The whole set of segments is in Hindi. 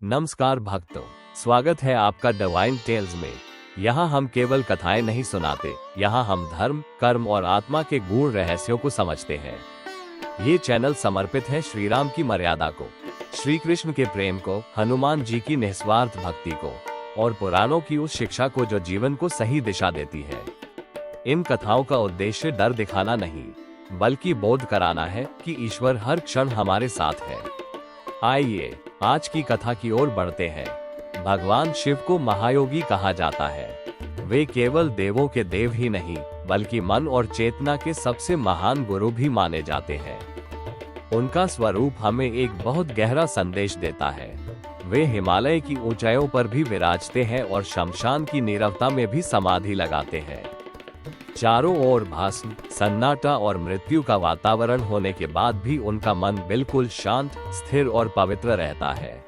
नमस्कार भक्तों, स्वागत है आपका डिवाइन टेल्स में। यहाँ हम केवल कथाएं नहीं सुनाते, यहाँ हम धर्म, कर्म और आत्मा के गूढ़ रहस्यों को समझते हैं। ये चैनल समर्पित है श्री राम की मर्यादा को, श्री कृष्ण के प्रेम को, हनुमान जी की निस्वार्थ भक्ति को और पुराणों की उस शिक्षा को जो जीवन को सही दिशा देती है। इन कथाओं का उद्देश्य डर दिखाना नहीं, बल्कि बोध कराना है कि ईश्वर हर क्षण हमारे साथ है। आइए आज की कथा की ओर बढ़ते हैं। भगवान शिव को महायोगी कहा जाता है। वे केवल देवों के देव ही नहीं, बल्कि मन और चेतना के सबसे महान गुरु भी माने जाते हैं। उनका स्वरूप हमें एक बहुत गहरा संदेश देता है। वे हिमालय की ऊंचाइयों पर भी विराजते हैं और शमशान की नीरवता में भी समाधि लगाते हैं। चारों ओर भस्म, सन्नाटा और मृत्यु का वातावरण होने के बाद भी उनका मन बिल्कुल शांत, स्थिर और पवित्र रहता है।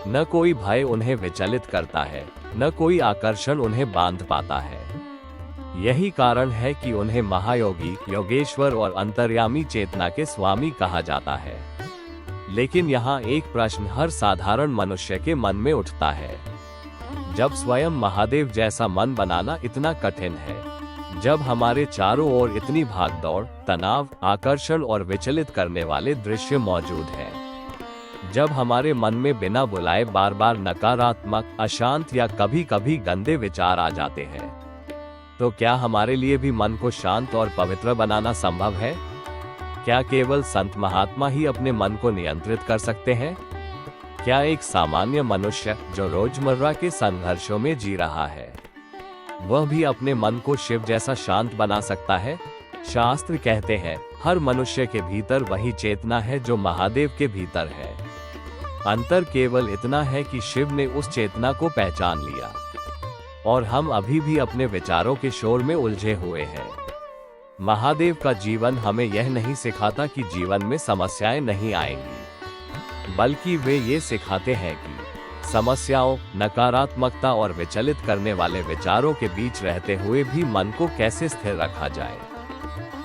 न कोई भय उन्हें विचलित करता है, न कोई आकर्षण उन्हें बांध पाता है। यही कारण है कि उन्हें महायोगी, योगेश्वर और अंतर्यामी चेतना के स्वामी कहा जाता है। लेकिन यहाँ एक प्रश्न हर साधारण मनुष्य के मन में उठता है। जब स्वयं महादेव जैसा मन बनाना इतना कठिन है, जब हमारे चारों ओर इतनी भागदौड़, तनाव, आकर्षण और विचलित करने वाले दृश्य मौजूद हैं, जब हमारे मन में बिना बुलाए बार बार नकारात्मक, अशांत या कभी कभी गंदे विचार आ जाते हैं, तो क्या हमारे लिए भी मन को शांत और पवित्र बनाना संभव है? क्या केवल संत महात्मा ही अपने मन को नियंत्रित कर सकते हैं? क्या एक सामान्य मनुष्य जो रोजमर्रा के संघर्षों में जी रहा है, वह भी अपने मन को शिव जैसा शांत बना सकता है? शास्त्र कहते हैं, हर मनुष्य के भीतर वही चेतना है जो महादेव के भीतर है। अंतर केवल इतना है कि शिव ने उस चेतना को पहचान लिया और हम अभी भी अपने विचारों के शोर में उलझे हुए हैं। महादेव का जीवन हमें यह नहीं सिखाता कि जीवन में समस्याएं नहीं आएंगी, बल्कि वे ये सिखाते हैं कि समस्याओं, नकारात्मकता और विचलित करने वाले विचारों के बीच रहते हुए भी मन को कैसे स्थिर रखा जाए।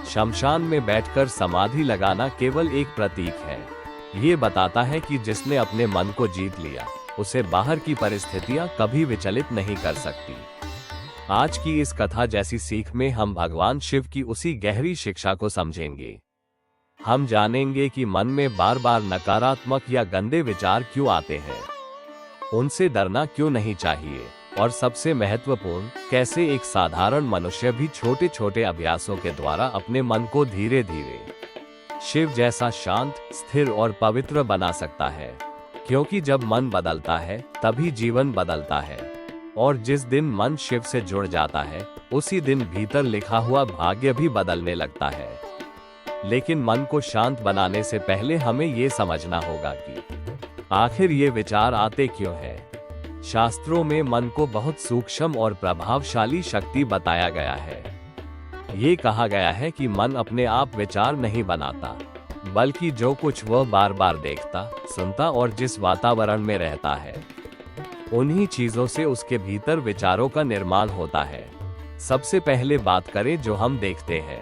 शमशान में बैठकर समाधि लगाना केवल एक प्रतीक है। ये बताता है कि जिसने अपने मन को जीत लिया, उसे बाहर की परिस्थितियां कभी विचलित नहीं कर सकती। आज की इस कथा जैसी सीख में हम भगवान शिव की उसी गहरी शिक्षा को समझेंगे। हम जानेंगे कि मन में बार बार नकारात्मक या गंदे विचार क्यों आते हैं, उनसे डरना क्यों नहीं चाहिए, और सबसे महत्वपूर्ण, कैसे एक साधारण मनुष्य भी छोटे छोटे अभ्यासों के द्वारा अपने मन को धीरे धीरे शिव जैसा शांत, स्थिर और पवित्र बना सकता है। क्योंकि जब मन बदलता है, तभी जीवन बदलता है, और जिस दिन मन शिव से जुड़ जाता है, उसी दिन भीतर लिखा हुआ भाग्य भी बदलने लगता है। लेकिन मन को शांत बनाने से पहले हमें ये समझना होगा कि आखिर ये विचार आते क्यों हैं। शास्त्रों में मन को बहुत सूक्ष्म और प्रभावशाली शक्ति बताया गया है। ये कहा गया है कि मन अपने आप विचार नहीं बनाता, बल्कि जो कुछ वह बार बार देखता, सुनता और जिस वातावरण में रहता है, उन्हीं चीजों से उसके भीतर विचारों का निर्माण होता है। सबसे पहले बात करें जो हम देखते हैं।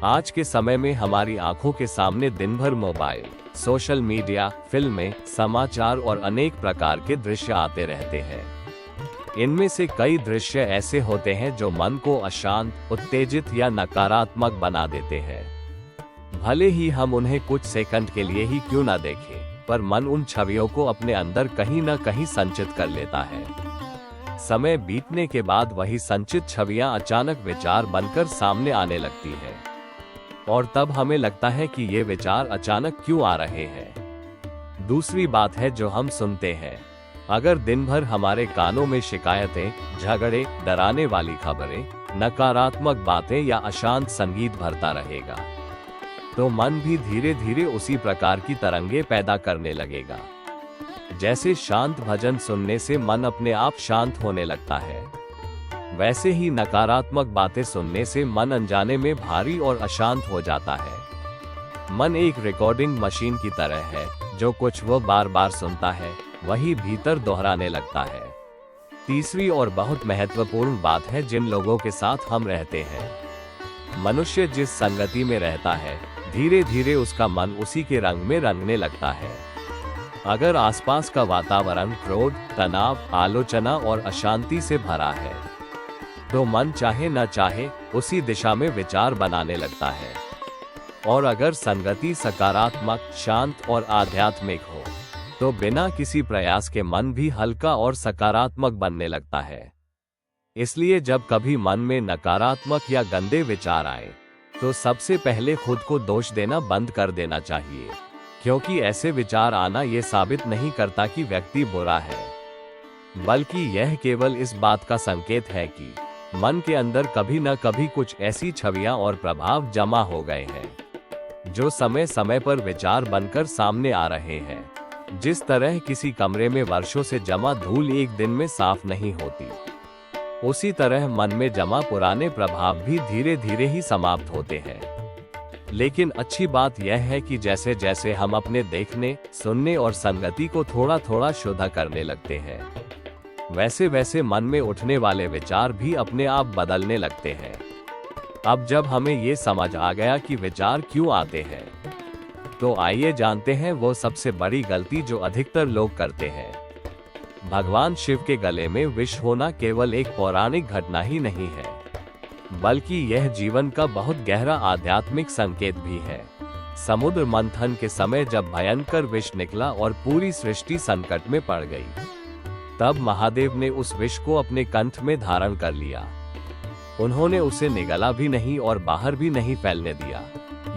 आज के समय में हमारी आंखों के सामने दिन भर मोबाइल, सोशल मीडिया, फिल्में, समाचार और अनेक प्रकार के दृश्य आते रहते हैं। इनमें से कई दृश्य ऐसे होते हैं जो मन को अशांत, उत्तेजित या नकारात्मक बना देते हैं। भले ही हम उन्हें कुछ सेकंड के लिए ही क्यों न देखें, पर मन उन छवियों को अपने अंदर कहीं न कहीं संचित कर लेता है। समय बीतने के बाद वही संचित छवियां अचानक विचार बनकर सामने आने लगती हैं, और तब हमें लगता है कि ये विचार अचानक क्यों आ रहे हैं। दूसरी बात है जो हम सुनते हैं। अगर दिन भर हमारे कानों में शिकायतें, झगड़े, डराने वाली खबरें, नकारात्मक बातें या अशांत संगीत भरता रहेगा, तो मन भी धीरे धीरे उसी प्रकार की तरंगे पैदा करने लगेगा। जैसे शांत भजन सुनने से मन अपने आप शांत होने लगता है, वैसे ही नकारात्मक बातें सुनने से मन अनजाने में भारी और अशांत हो जाता है। मन एक रिकॉर्डिंग मशीन की तरह है, जो कुछ वह बार बार सुनता है, वही भीतर दोहराने लगता है। तीसरी और बहुत महत्वपूर्ण बात है जिन लोगों के साथ हम रहते हैं। मनुष्य जिस संगति में रहता है, धीरे धीरे उसका मन उसी के रंग में रंगने लगता है। अगर आसपास का वातावरण क्रोध, तनाव, आलोचना और अशांति से भरा है तो मन चाहे न चाहे उसी दिशा में विचार बनाने लगता है। और अगर संगति सकारात्मक, शांत और आध्यात्मिक हो तो बिना किसी प्रयास के मन भी हल्का और सकारात्मक बनने लगता है। इसलिए जब कभी मन में नकारात्मक या गंदे विचार आए तो सबसे पहले खुद को दोष देना बंद कर देना चाहिए, क्योंकि ऐसे विचार आना ये साबित नहीं करता कि व्यक्ति बुरा है, बल्कि यह केवल इस बात का संकेत है कि मन के अंदर कभी न कभी कुछ ऐसी छवियां और प्रभाव जमा हो गए हैं जो समय समय पर विचार बनकर सामने आ रहे हैं। जिस तरह किसी कमरे में वर्षों से जमा धूल एक दिन में साफ नहीं होती, उसी तरह मन में जमा पुराने प्रभाव भी धीरे धीरे ही समाप्त होते हैं। लेकिन अच्छी बात यह है कि जैसे जैसे हम अपने देखने, सुनने और संगति को थोड़ा थोड़ा शुद्ध करने लगते हैं, वैसे वैसे मन में उठने वाले विचार भी अपने आप बदलने लगते हैं। अब जब हमें ये समझ आ गया कि विचार क्यों आते हैं, तो आइए जानते हैं वो सबसे बड़ी गलती जो अधिकतर लोग करते हैं। भगवान शिव के गले में विष होना केवल एक पौराणिक घटना ही नहीं है, बल्कि यह जीवन का बहुत गहरा आध्यात्मिक संकेत भी है। समुद्र मंथन के समय जब भयंकर विष निकला और पूरी सृष्टि संकट में पड़ गई, तब महादेव ने उस विष को अपने कंठ में धारण कर लिया। उन्होंने उसे निगला भी नहीं और बाहर भी नहीं फैलने दिया।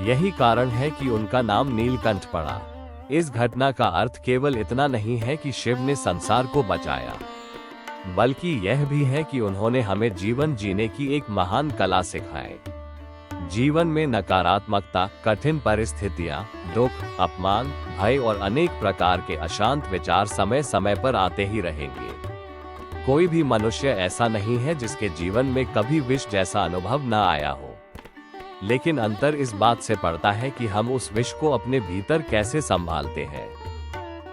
यही कारण है कि उनका नाम नीलकंठ पड़ा। इस घटना का अर्थ केवल इतना नहीं है कि शिव ने संसार को बचाया, बल्कि यह भी है कि उन्होंने हमें जीवन जीने की एक महान कला सिखाई। जीवन में नकारात्मकता, कठिन परिस्थितियां, दुख, अपमान, भय और अनेक प्रकार के अशांत विचार समय समय पर आते ही रहेंगे। कोई भी मनुष्य ऐसा नहीं है जिसके जीवन में कभी विष जैसा अनुभव न आया हो, लेकिन अंतर इस बात से पड़ता है कि हम उस विष को अपने भीतर कैसे संभालते हैं।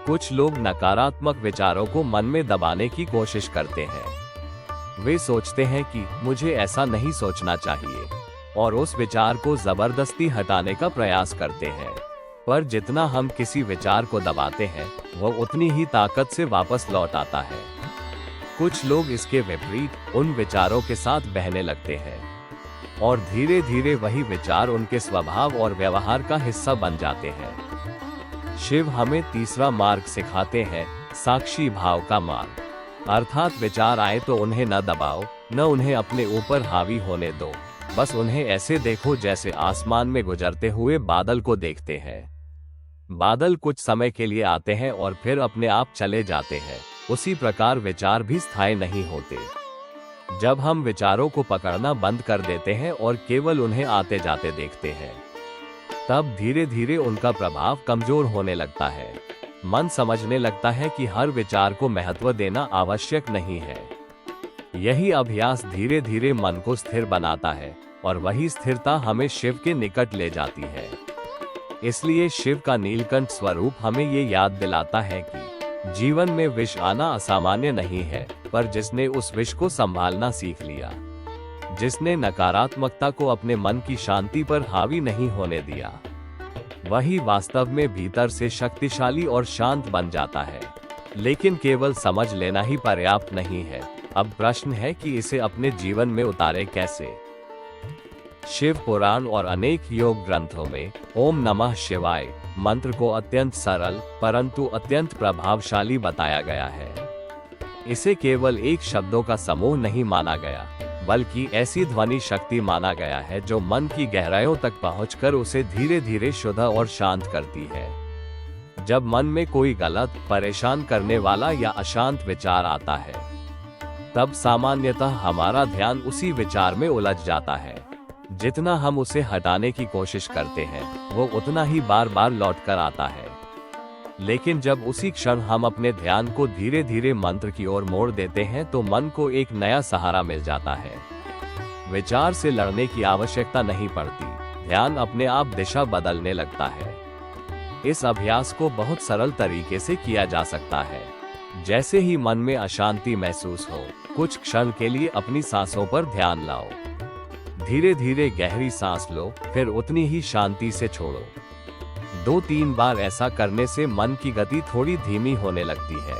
कुछ लोग नकारात्मक विचारों को मन में दबाने की कोशिश करते हैं। वे सोचते हैं कि मुझे ऐसा नहीं सोचना चाहिए और उस विचार को जबरदस्ती हटाने का प्रयास करते हैं। पर जितना हम किसी विचार को दबाते हैं, वह उतनी ही ताकत से वापस लौट आता है। कुछ लोग इसके विपरीत उन विचारों के साथ बहने लगते हैं और धीरे धीरे वही विचार उनके स्वभाव और व्यवहार का हिस्सा बन जाते हैं। शिव हमें तीसरा मार्ग सिखाते हैं, साक्षी भाव का मार्ग। अर्थात विचार आए तो उन्हें न दबाओ, न उन्हें अपने ऊपर हावी होने दो। बस उन्हें ऐसे देखो जैसे आसमान में गुजरते हुए बादल को देखते हैं। बादल कुछ समय के लिए आते हैं और फिर अपने आप चले जाते हैं। उसी प्रकार विचार भी स्थायी नहीं होते। जब हम विचारों को पकड़ना बंद कर देते हैं और केवल उन्हें आते जाते देखते हैं, तब धीरे धीरे उनका प्रभाव कमजोर होने लगता है। मन समझने लगता है कि हर विचार को महत्व देना आवश्यक नहीं है। यही अभ्यास धीरे धीरे मन को स्थिर बनाता है और वही स्थिरता हमें शिव के निकट ले जाती है। इसलिए शिव का नीलकंठ स्वरूप हमें ये याद दिलाता है कि जीवन में विष आना असामान्य नहीं है, पर जिसने उस विष को संभालना सीख लिया, जिसने नकारात्मकता को अपने मन की शांति पर हावी नहीं होने दिया, वही वास्तव में भीतर से शक्तिशाली और शांत बन जाता है। लेकिन केवल समझ लेना ही पर्याप्त नहीं है। अब प्रश्न है कि इसे अपने जीवन में उतारे कैसे। शिव पुराण और अनेक योग ग्रंथों में ओम नमः शिवाय मंत्र को अत्यंत सरल परंतु अत्यंत प्रभावशाली बताया गया है। इसे केवल एक शब्दों का समूह नहीं माना गया, बल्कि ऐसी ध्वनि शक्ति माना गया है जो मन की गहराइयों तक पहुंचकर उसे धीरे धीरे शुद्ध और शांत करती है। जब मन में कोई गलत, परेशान करने वाला या अशांत विचार आता है, तब सामान्यतः हमारा ध्यान उसी विचार में उलझ जाता है। जितना हम उसे हटाने की कोशिश करते हैं, वो उतना ही बार बार लौट कर आता है। लेकिन जब उसी क्षण हम अपने ध्यान को धीरे धीरे मंत्र की ओर मोड़ देते हैं, तो मन को एक नया सहारा मिल जाता है। विचार से लड़ने की आवश्यकता नहीं पड़ती, ध्यान अपने आप दिशा बदलने लगता है। इस अभ्यास को बहुत सरल तरीके से किया जा सकता है। जैसे ही मन में अशांति महसूस हो, कुछ क्षण के लिए अपनी सांसों पर ध्यान लाओ। धीरे धीरे गहरी सांस लो, फिर उतनी ही शांति से छोड़ो। 2-3 बार ऐसा करने से मन की गति थोड़ी धीमी होने लगती है।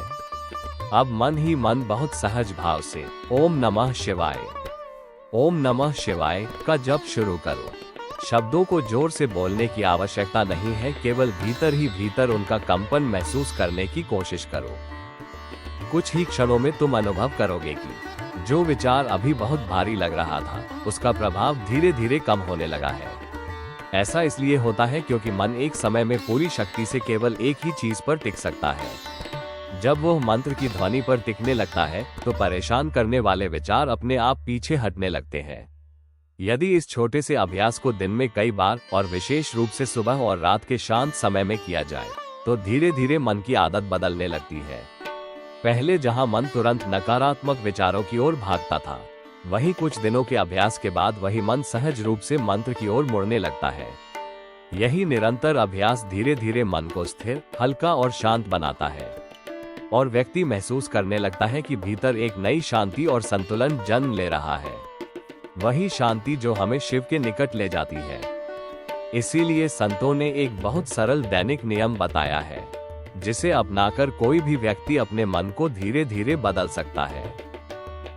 अब मन ही मन बहुत सहज भाव से ओम नमः शिवाय, ओम नमः शिवाय का जप शुरू करो। शब्दों को जोर से बोलने की आवश्यकता नहीं है, केवल भीतर ही भीतर उनका कंपन महसूस करने की कोशिश करो। कुछ ही क्षणों में तुम अनुभव करोगे कि जो विचार अभी बहुत भारी लग रहा था, उसका प्रभाव धीरे धीरे कम होने लगा है। ऐसा इसलिए होता है क्योंकि मन एक समय में पूरी शक्ति से केवल एक ही चीज पर टिक सकता है। जब वह मंत्र की ध्वनि पर टिकने लगता है तो परेशान करने वाले विचार अपने आप पीछे हटने लगते हैं। यदि इस छोटे से अभ्यास को दिन में कई बार और विशेष रूप से सुबह और रात के शांत समय में किया जाए तो धीरे धीरे मन की आदत बदलने लगती है। पहले जहां मन तुरंत नकारात्मक विचारों की ओर भागता था, वहीं कुछ दिनों के अभ्यास के बाद वही मन सहज रूप से मंत्र की ओर मुड़ने लगता है। यही निरंतर अभ्यास धीरे धीरे मन को स्थिर, हल्का और शांत बनाता है और व्यक्ति महसूस करने लगता है कि भीतर एक नई शांति और संतुलन जन्म ले रहा है। वही शांति जो हमें शिव के निकट ले जाती है। इसीलिए संतों ने एक बहुत सरल दैनिक नियम बताया है, जिसे अपनाकर कोई भी व्यक्ति अपने मन को धीरे धीरे बदल सकता है।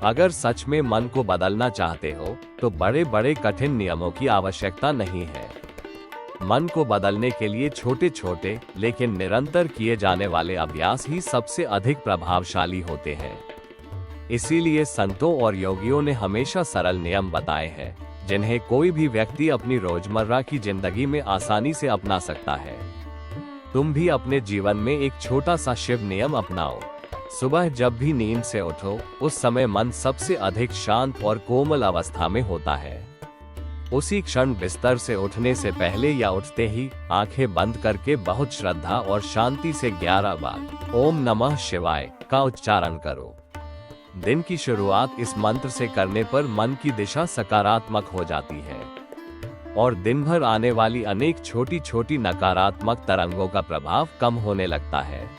अगर सच में मन को बदलना चाहते हो तो बड़े बड़े कठिन नियमों की आवश्यकता नहीं है। मन को बदलने के लिए छोटे छोटे लेकिन निरंतर किए जाने वाले अभ्यास ही सबसे अधिक प्रभावशाली होते हैं। इसीलिए संतों और योगियों ने हमेशा सरल नियम बताए हैं, जिन्हें कोई भी व्यक्ति अपनी रोजमर्रा की जिंदगी में आसानी से अपना सकता है। तुम भी अपने जीवन में एक छोटा सा शिव नियम अपनाओ। सुबह जब भी नींद से उठो, उस समय मन सबसे अधिक शांत और कोमल अवस्था में होता है। उसी क्षण बिस्तर से उठने से पहले या उठते ही आंखें बंद करके बहुत श्रद्धा और शांति से 11 बार ओम नमः शिवाय का उच्चारण करो। दिन की शुरुआत इस मंत्र से करने पर मन की दिशा सकारात्मक हो जाती है और दिन भर आने वाली अनेक छोटी छोटी नकारात्मक तरंगों का प्रभाव कम होने लगता है।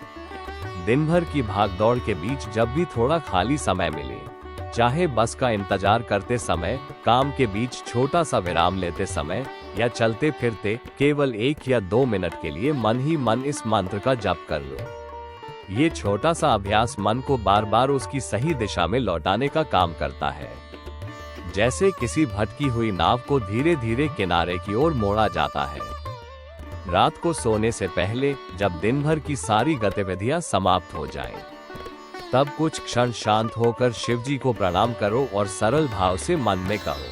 दिन भर की भागदौड़ के बीच जब भी थोड़ा खाली समय मिले, चाहे बस का इंतजार करते समय, काम के बीच छोटा सा विराम लेते समय या चलते फिरते केवल 1 या 2 मिनट के लिए मन ही मन इस मंत्र का जप कर लो। ये छोटा सा अभ्यास मन को बार बार उसकी सही दिशा में लौटाने का काम करता है। जैसे किसी भटकी हुई नाव को धीरे धीरे किनारे की ओर मोड़ा जाता है। रात को सोने से पहले जब दिन भर की सारी गतिविधियां समाप्त हो जाएं, तब कुछ क्षण शांत होकर शिव जी को प्रणाम करो और सरल भाव से मन में कहो,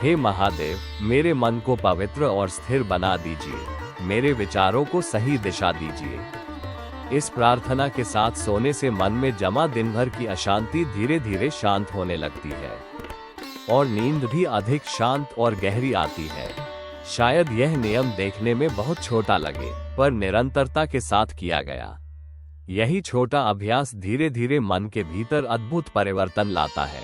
हे महादेव, मेरे मन को पवित्र और स्थिर बना दीजिए, मेरे विचारों को सही दिशा दीजिए। इस प्रार्थना के साथ सोने से मन में जमा दिन भर की अशांति धीरे धीरे शांत होने लगती है और नींद भी अधिक शांत और गहरी आती है। शायद यह नियम देखने में बहुत छोटा लगे, पर निरंतरता के साथ किया गया यही छोटा अभ्यास धीरे धीरे मन के भीतर अद्भुत परिवर्तन लाता है।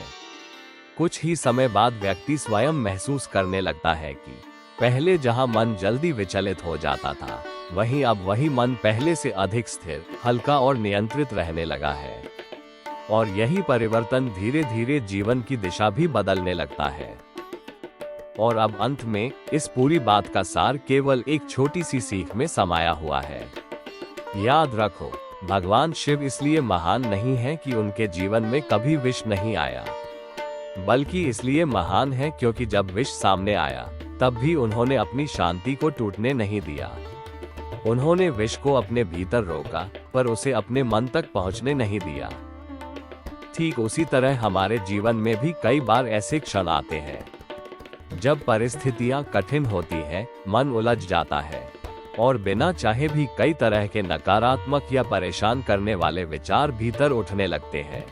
कुछ ही समय बाद व्यक्ति स्वयं महसूस करने लगता है कि पहले जहां मन जल्दी विचलित हो जाता था, वहीं अब वही मन पहले से अधिक स्थिर, हल्का और नियंत्रित रहने लगा है। और यही परिवर्तन धीरे धीरे जीवन की दिशा भी बदलने लगता है। और अब अंत में इस पूरी बात का सार केवल एक छोटी सी सीख में समाया हुआ है। याद रखो, भगवान शिव इसलिए महान नहीं है कि उनके जीवन में कभी विष नहीं आया, बल्कि इसलिए महान है क्योंकि जब विष सामने आया तब भी उन्होंने अपनी शांति को टूटने नहीं दिया। उन्होंने विष को अपने भीतर रोका, पर उसे अपने मन तक पहुंचने नहीं दिया। ठीक उसी तरह हमारे जीवन में भी कई बार ऐसे क्षण आते हैं जब परिस्थितियां कठिन होती हैं, मन उलझ जाता है और बिना चाहे भी कई तरह के नकारात्मक या परेशान करने वाले विचार भीतर उठने लगते हैं।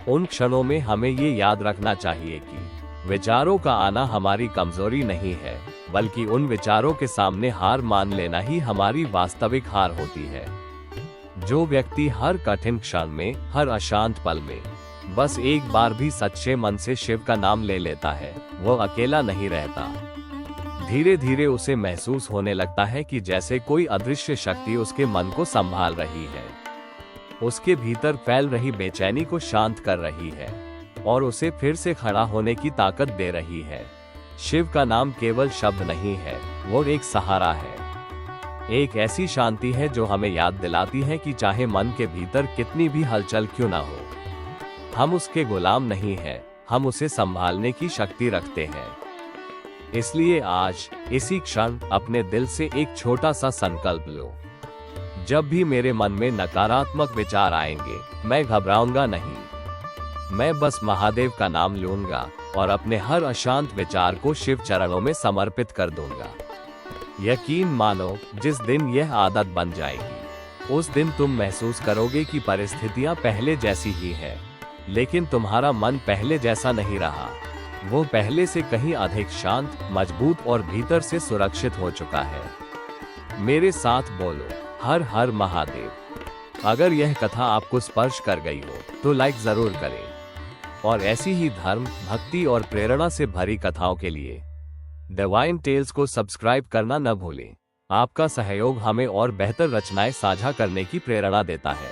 उन क्षणों में हमें ये याद रखना चाहिए कि विचारों का आना हमारी कमजोरी नहीं है, बल्कि उन विचारों के सामने हार मान लेना ही हमारी वास्तविक हार होती है। जो व्यक्ति हर कठिन क्षण में, हर अशांत पल में बस एक बार भी सच्चे मन से शिव का नाम ले लेता है, वो अकेला नहीं रहता। धीरे धीरे उसे महसूस होने लगता है कि जैसे कोई अदृश्य शक्ति उसके मन को संभाल रही है, उसके भीतर फैल रही बेचैनी को शांत कर रही है और उसे फिर से खड़ा होने की ताकत दे रही है। शिव का नाम केवल शब्द नहीं है, वो एक सहारा है। एक ऐसी शांति है जो हमें याद दिलाती है कि चाहे मन के भीतर कितनी भी हलचल क्यों ना हो, हम उसके गुलाम नहीं हैं, हम उसे संभालने की शक्ति रखते हैं। इसलिए आज इसी क्षण अपने दिल से एक छोटा सा संकल्प लो। जब भी मेरे मन में नकारात्मक विचार आएंगे, मैं घबराऊंगा नहीं, मैं बस महादेव का नाम लूंगा और अपने हर अशांत विचार को शिव चरणों में समर्पित कर दूंगा। यकीन मानो, जिस दिन यह आदत बन जाएगी, उस दिन तुम महसूस करोगे कि परिस्थितियां पहले जैसी ही है, लेकिन तुम्हारा मन पहले जैसा नहीं रहा। वो पहले से कहीं अधिक शांत, मजबूत और भीतर से सुरक्षित हो चुका है। मेरे साथ बोलो, हर हर महादेव। अगर यह कथा आपको स्पर्श कर गई हो तो लाइक जरूर करें और ऐसी ही धर्म, भक्ति और प्रेरणा से भरी कथाओं के लिए डिवाइन टेल्स को सब्सक्राइब करना न भूलें। आपका सहयोग हमें और बेहतर रचनाएं साझा करने की प्रेरणा देता है।